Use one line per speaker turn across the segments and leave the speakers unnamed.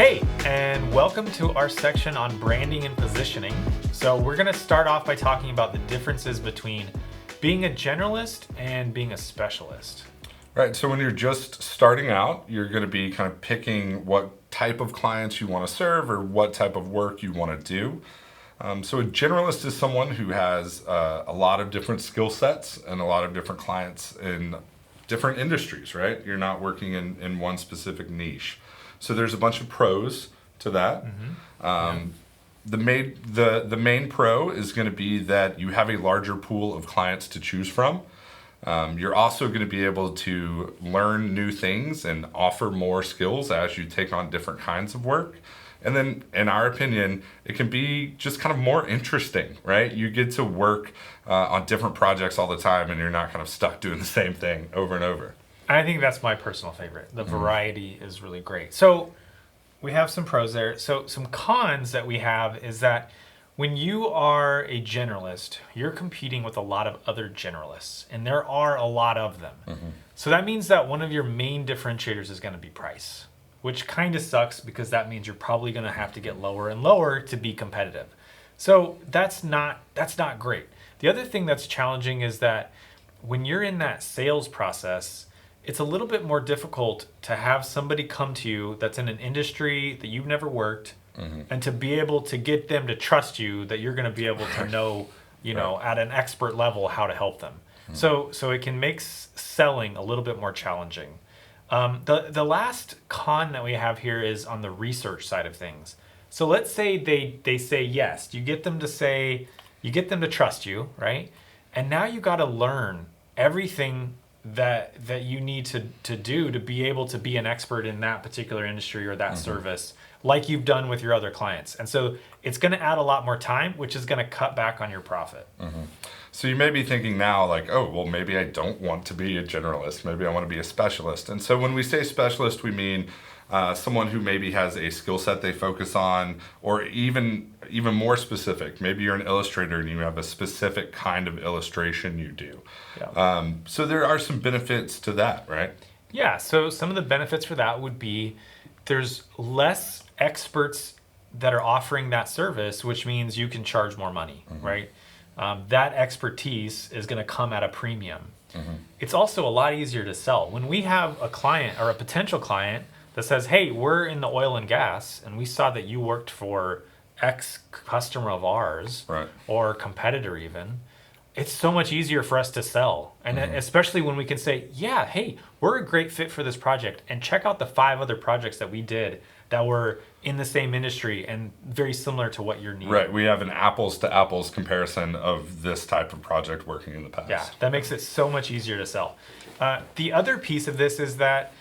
Hey, and welcome to our section on branding and positioning. So we're going to start off by talking about the differences between being a generalist and being a specialist.
Right, so when you're just starting out, you're going to be kind of picking what type of clients you want to serve or what type of work you want to do. So a generalist is someone who has a lot of different skill sets and a lot of different clients in different industries, right? You're not working in one specific niche. So there's a bunch of pros to that. The main pro is going to be that you have a larger pool of clients to choose from. You're also going to be able to learn new things and offer more skills as you take on different kinds of work. And then, in our opinion, it can be just kind of more interesting, right? You get to work on different projects all the time and you're not kind of stuck doing the same thing over and over.
I think that's my personal favorite. The variety is really great. So we have some pros there. So some cons that we have is that when you are a generalist, you're competing with a lot of other generalists, and there are a lot of them. So that means that one of your main differentiators is going to be price, which kind of sucks because that means you're probably going to have to get lower and lower to be competitive. So that's not great. The other thing that's challenging is that when you're in that sales process, it's a little bit more difficult to have somebody come to you that's in an industry that you've never worked, and to be able to get them to trust you that you're going to be able to know, at an expert level how to help them. So it can make selling a little bit more challenging. The last con that we have here is on the research side of things. So let's say they say yes. You get them to trust you, right? And now you got to learn everything that you need to do to be able to be an expert in that particular industry or that service, like you've done with your other clients. And so it's going to add a lot more time, which is going to cut back on your profit.
So you may be thinking now like, oh, well, maybe I don't want to be a generalist. Maybe I want to be a specialist. And so when we say specialist, we mean someone who maybe has a skill set they focus on, or even more specific. Maybe you're an illustrator and you have a specific kind of illustration you do. So there are some benefits to that, right?
Yeah, so some of the benefits for that would be there's less experts that are offering that service, which means you can charge more money, right? That expertise is going to come at a premium. It's also a lot easier to sell. When we have a client or a potential client that says, hey, we're in the oil and gas, and we saw that you worked for X customer of ours, or competitor even, it's so much easier for us to sell. And especially when we can say, yeah, hey, we're a great fit for this project, and check out the 5 other projects that we did that were in the same industry and very similar to what you're needing.
Right, we have an apples to apples comparison of this type of project working in the past.
Yeah, that makes it so much easier to sell. The other piece of this is that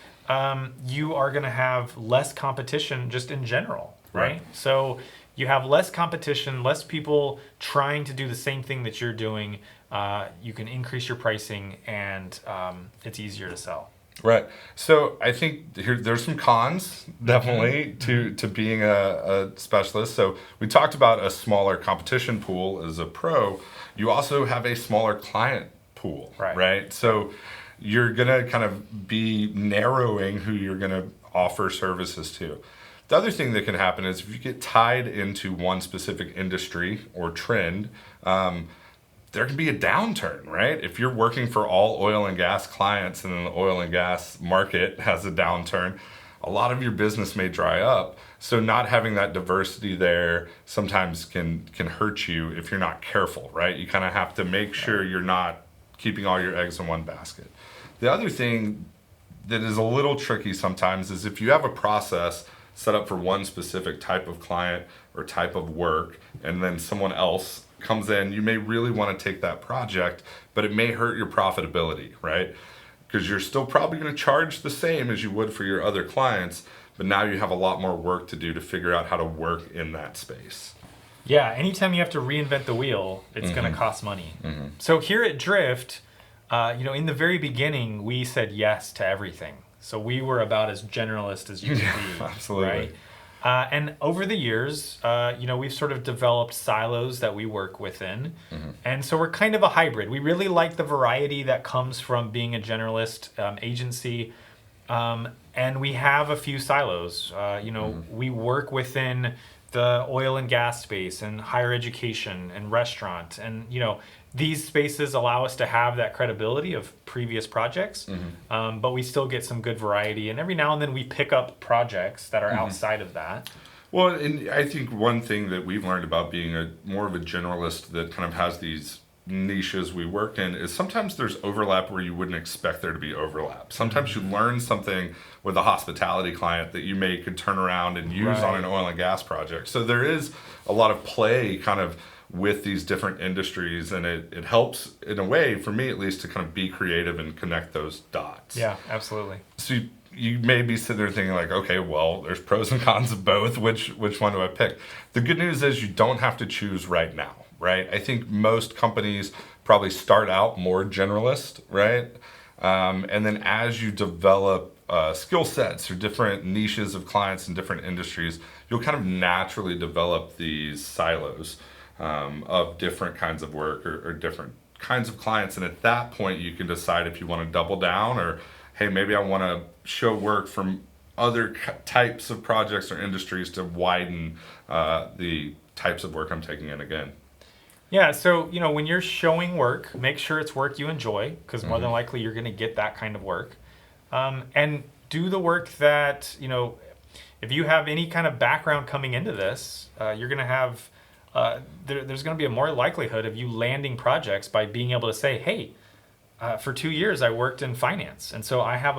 you are going to have less competition just in general, right? So you have less competition, less people trying to do the same thing that you're doing. You can increase your pricing, and it's easier to sell.
Right. So I think there's some cons, definitely, to being a specialist. So we talked about a smaller competition pool as a pro. You also have a smaller client pool, right? So you're going to kind of be narrowing who you're going to offer services to. The other thing that can happen is if you get tied into one specific industry or trend, there can be a downturn, right? If you're working for all oil and gas clients and then the oil and gas market has a downturn, a lot of your business may dry up. So not having that diversity there sometimes can hurt you if you're not careful, right? You kind of have to make sure you're not keeping all your eggs in one basket. The other thing that is a little tricky sometimes is if you have a process set up for one specific type of client or type of work, and then someone else comes in, you may really want to take that project, but it may hurt your profitability, right? Because you're still probably going to charge the same as you would for your other clients, but now you have a lot more work to do to figure out how to work in that space.
Yeah, anytime you have to reinvent the wheel, it's going to cost money. So here at Drift, in the very beginning, we said yes to everything. So we were about as generalist as you can be.
Absolutely.
Right? And over the years, we've sort of developed silos that we work within. And so we're kind of a hybrid. We really like the variety that comes from being a generalist agency. And we have a few silos. We work within the oil and gas space and higher education and restaurant. And, these spaces allow us to have that credibility of previous projects, but we still get some good variety. And every now and then we pick up projects that are outside of that.
Well, and I think one thing that we've learned about being more of a generalist that kind of has these niches we work in is sometimes there's overlap where you wouldn't expect there to be overlap. Sometimes you learn something with a hospitality client that you could turn around and use on an oil and gas project. So there is a lot of play kind of with these different industries, and it helps in a way, for me at least, to kind of be creative and connect those dots.
Yeah, absolutely.
So you may be sitting there thinking like, okay, well, there's pros and cons of both. Which one do I pick? The good news is you don't have to choose right now, right? I think most companies probably start out more generalist, right? And then as you develop skill sets or different niches of clients in different industries, you'll kind of naturally develop these silos of different kinds of work or different kinds of clients. And at that point, you can decide if you want to double down or, hey, maybe I want to show work from other types of projects or industries to widen the types of work I'm taking in again.
Yeah, so when you're showing work, make sure it's work you enjoy, because more than likely you're going to get that kind of work. And do the work that, if you have any kind of background coming into this, you're going to have, there's going to be a more likelihood of you landing projects by being able to say, hey, for 2 years I worked in finance, and so I have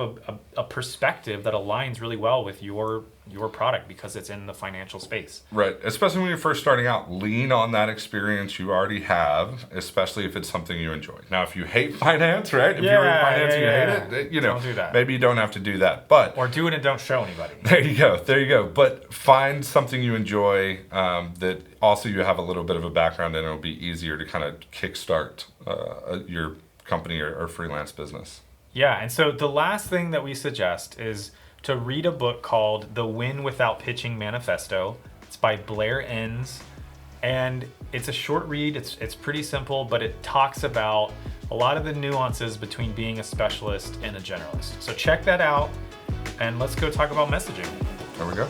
a perspective that aligns really well with your product because it's in the financial space.
Right, especially when you're first starting out, lean on that experience you already have, especially if it's something you enjoy. Now, if you hate finance, right? If you're in finance and you hate it,
don't do that.
Maybe you don't have to do that, but
or do it and don't show anybody.
There you go. But find something you enjoy that also you have a little bit of a background in. It'll be easier to kind of kickstart your company or freelance business.
Yeah, and so the last thing that we suggest is to read a book called The Win Without Pitching Manifesto. It's by Blair Enns, and it's a short read. It's pretty simple, but it talks about a lot of the nuances between being a specialist and a generalist. So check that out, and let's go talk about messaging.
There we go.